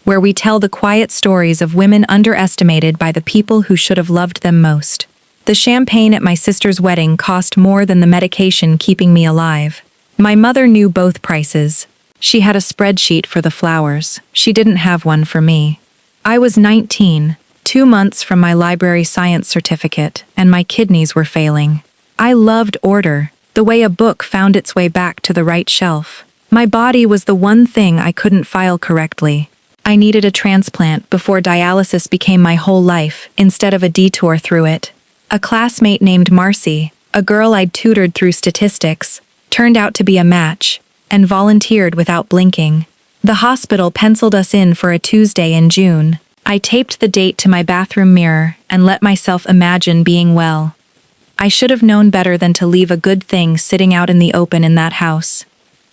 where we tell the quiet stories of women underestimated by the people who should have loved them most. The champagne at my sister's wedding cost more than the medication keeping me alive. My mother knew both prices. She had a spreadsheet for the flowers. She didn't have one for me. I was 19, 2 months from my library science certificate, and my kidneys were failing. I loved order, the way a book found its way back to the right shelf. My body was the one thing I couldn't file correctly. I needed a transplant before dialysis became my whole life, instead of a detour through it. A classmate named Marcy, a girl I'd tutored through statistics, turned out to be a match, and volunteered without blinking. The hospital penciled us in for a Tuesday in June. I taped the date to my bathroom mirror and let myself imagine being well. I should have known better than to leave a good thing sitting out in the open in that house.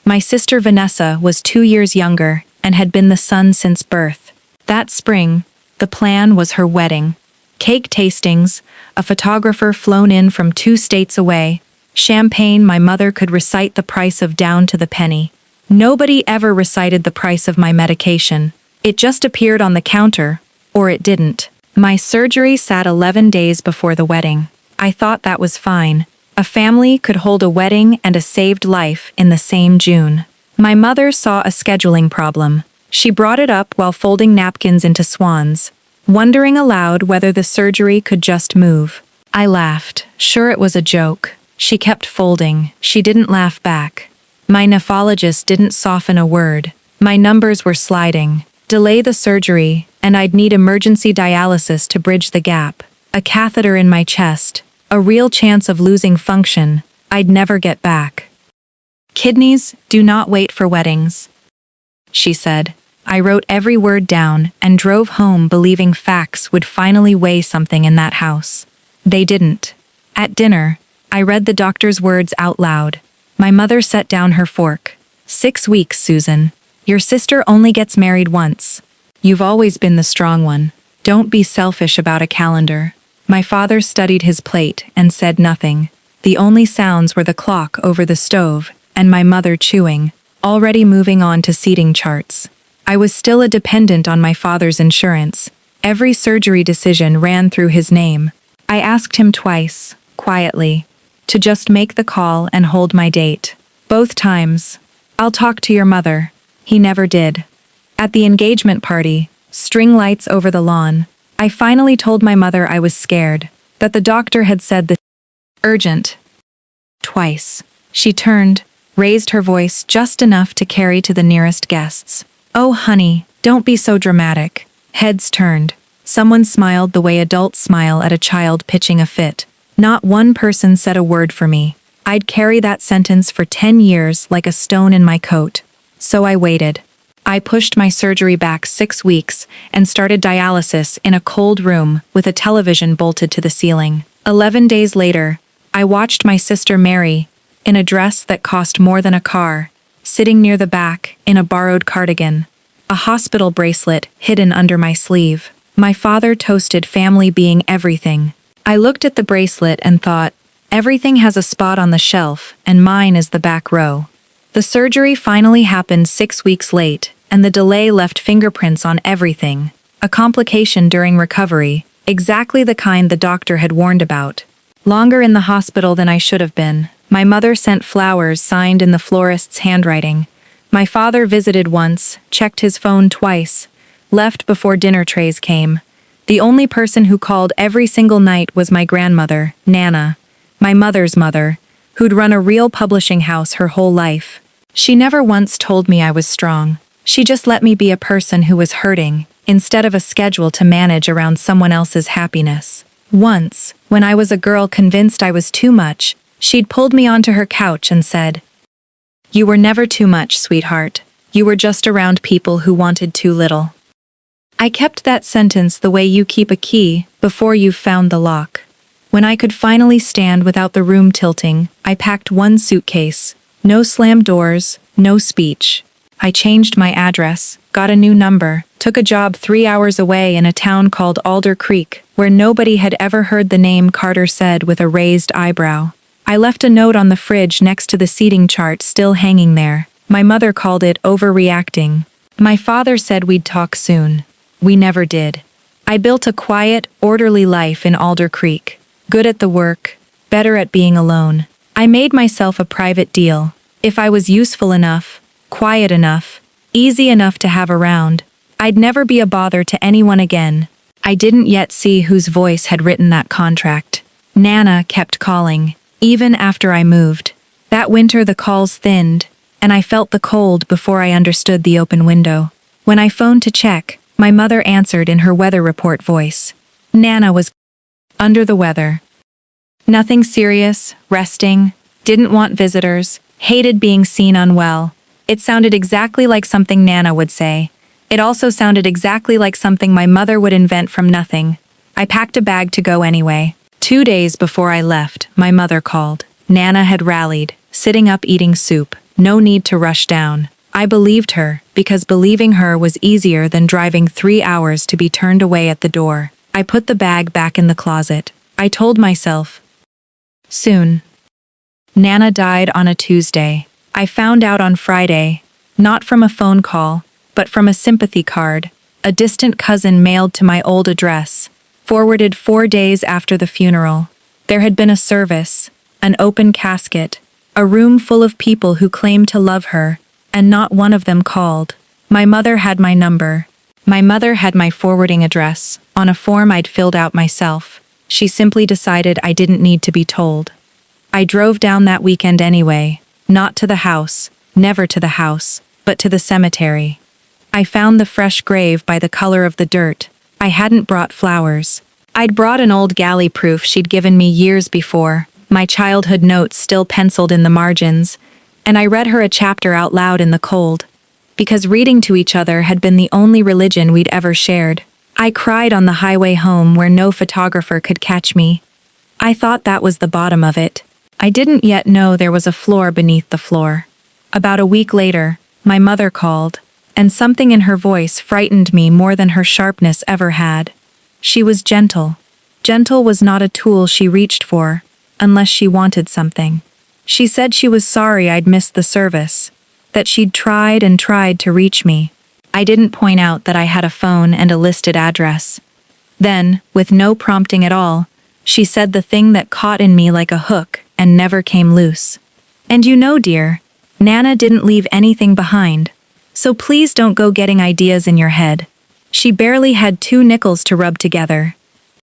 My sister Vanessa was 2 years younger and had been the son since birth. That spring, the plan was her wedding. Cake tastings, a photographer flown in from 2 states away, champagne my mother could recite the price of down to the penny. Nobody ever recited the price of my medication. It just appeared on the counter, or it didn't. My surgery sat 11 days before the wedding. I thought that was fine. A family could hold a wedding and a saved life in the same June. My mother saw a scheduling problem. She brought it up while folding napkins into swans, wondering aloud whether the surgery could just move. I laughed, sure it was a joke. She kept folding. She didn't laugh back. My nephrologist didn't soften a word. My numbers were sliding. Delay the surgery, and I'd need emergency dialysis to bridge the gap. A catheter in my chest. A real chance of losing function. I'd never get back. Kidneys do not wait for weddings, she said. I wrote every word down and drove home believing facts would finally weigh something in that house. They didn't. At dinner, I read the doctor's words out loud. My mother set down her fork. 6 weeks, Susan. Your sister only gets married once. You've always been the strong one. Don't be selfish about a calendar. My father studied his plate and said nothing. The only sounds were the clock over the stove and my mother chewing, already moving on to seating charts. I was still a dependent on my father's insurance. Every surgery decision ran through his name. I asked him twice, quietly, to just make the call and hold my date. Both times, I'll talk to your mother. He never did. At the engagement party, string lights over the lawn, I finally told my mother I was scared, that the doctor had said the urgent. Twice. She turned, raised her voice just enough to carry to the nearest guests. Oh honey, don't be so dramatic. Heads turned. Someone smiled the way adults smile at a child pitching a fit. Not one person said a word for me. I'd carry that sentence for 10 years like a stone in my coat. So I waited. I pushed my surgery back 6 weeks and started dialysis in a cold room with a television bolted to the ceiling. 11 days later, I watched my sister Mary, in a dress that cost more than a car, sitting near the back in a borrowed cardigan, a hospital bracelet hidden under my sleeve. My father toasted family being everything. I looked at the bracelet and thought, everything has a spot on the shelf, and mine is the back row. The surgery finally happened 6 weeks late, and the delay left fingerprints on everything. A complication during recovery, exactly the kind the doctor had warned about. Longer in the hospital than I should have been. My mother sent flowers signed in the florist's handwriting. My father visited once, checked his phone twice, left before dinner trays came. The only person who called every single night was my grandmother, Nana, my mother's mother, who'd run a real publishing house her whole life. She never once told me I was strong. She just let me be a person who was hurting, instead of a schedule to manage around someone else's happiness. Once, when I was a girl convinced I was too much, she'd pulled me onto her couch and said, "You were never too much, sweetheart. You were just around people who wanted too little." I kept that sentence the way you keep a key before you've found the lock. When I could finally stand without the room tilting, I packed one suitcase. No slammed doors, no speech. I changed my address, got a new number, took a job 3 hours away in a town called Alder Creek, where nobody had ever heard the name, Carter said with a raised eyebrow. I left a note on the fridge next to the seating chart still hanging there. My mother called it overreacting. My father said we'd talk soon. We never did. I built a quiet, orderly life in Alder Creek. Good at the work, better at being alone. I made myself a private deal. If I was useful enough, quiet enough, easy enough to have around, I'd never be a bother to anyone again. I didn't yet see whose voice had written that contract. Nana kept calling, even after I moved. That winter the calls thinned, and I felt the cold before I understood the open window. When I phoned to check, my mother answered in her weather report voice. Nana was under the weather. Nothing serious, resting, didn't want visitors, hated being seen unwell. It sounded exactly like something Nana would say. It also sounded exactly like something my mother would invent from nothing. I packed a bag to go anyway. 2 days before I left, my mother called. Nana had rallied, sitting up eating soup. No need to rush down. I believed her, because believing her was easier than driving 3 hours to be turned away at the door. I put the bag back in the closet. I told myself, soon. Nana died on a Tuesday. I found out on Friday, not from a phone call, but from a sympathy card, a distant cousin mailed to my old address, forwarded 4 days after the funeral. There had been a service, an open casket, a room full of people who claimed to love her, and not one of them called. My mother had my number. My mother had my forwarding address, on a form I'd filled out myself. She simply decided I didn't need to be told. I drove down that weekend anyway, not to the house, never to the house, but to the cemetery. I found the fresh grave by the color of the dirt. I hadn't brought flowers. I'd brought an old galley proof she'd given me years before, my childhood notes still penciled in the margins, and I read her a chapter out loud in the cold, because reading to each other had been the only religion we'd ever shared. I cried on the highway home where no photographer could catch me. I thought that was the bottom of it. I didn't yet know there was a floor beneath the floor. About a week later, my mother called, and something in her voice frightened me more than her sharpness ever had. She was gentle. Gentle was not a tool she reached for, unless she wanted something. She said she was sorry I'd missed the service, that she'd tried and tried to reach me. I didn't point out that I had a phone and a listed address. Then, with no prompting at all, she said the thing that caught in me like a hook and never came loose. And you know, dear, Nana didn't leave anything behind. So please don't go getting ideas in your head. She barely had 2 nickels to rub together,